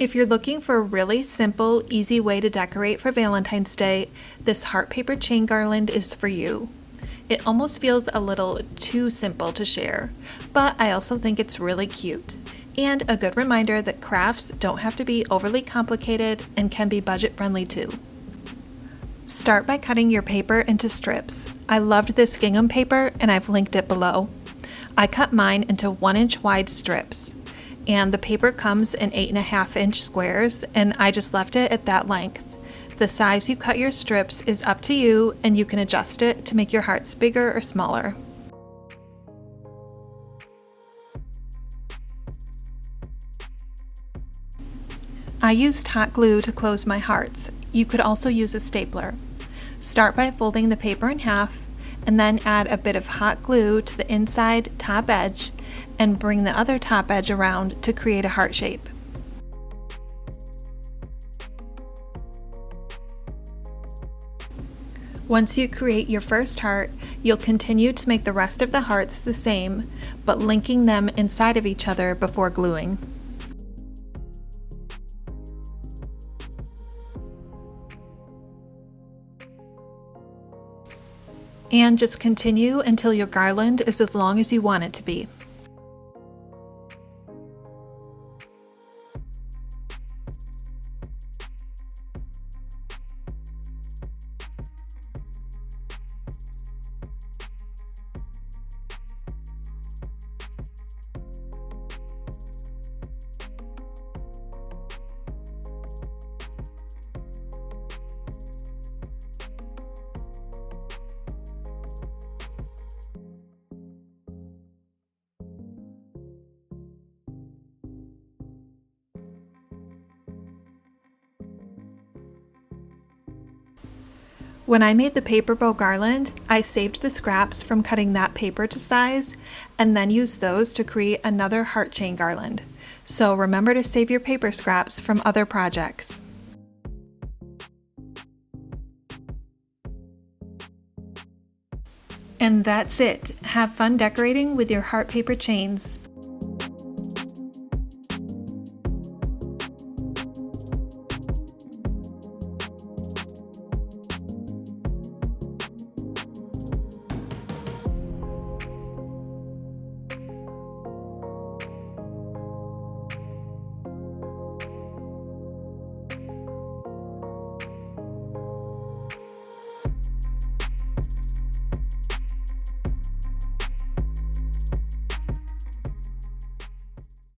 If you're looking for a really simple, easy way to decorate for Valentine's Day, this heart paper chain garland is for you. It almost feels a little too simple to share, but I also think it's really cute. And a good reminder that crafts don't have to be overly complicated and can be budget friendly too. Start by cutting your paper into strips. I loved this gingham paper and I've linked it below. I cut mine into 1-inch wide strips, and the paper comes in 8.5-inch squares, and I just left it at that length. The size you cut your strips is up to you, and you can adjust it to make your hearts bigger or smaller. I used hot glue to close my hearts. You could also use a stapler. Start by folding the paper in half, and then add a bit of hot glue to the inside top edge and bring the other top edge around to create a heart shape. Once you create your first heart, you'll continue to make the rest of the hearts the same, but linking them inside of each other before gluing. And just continue until your garland is as long as you want it to be. When I made the paper bow garland, I saved the scraps from cutting that paper to size and then used those to create another heart chain garland. So remember to save your paper scraps from other projects. And that's it. Have fun decorating with your heart paper chains.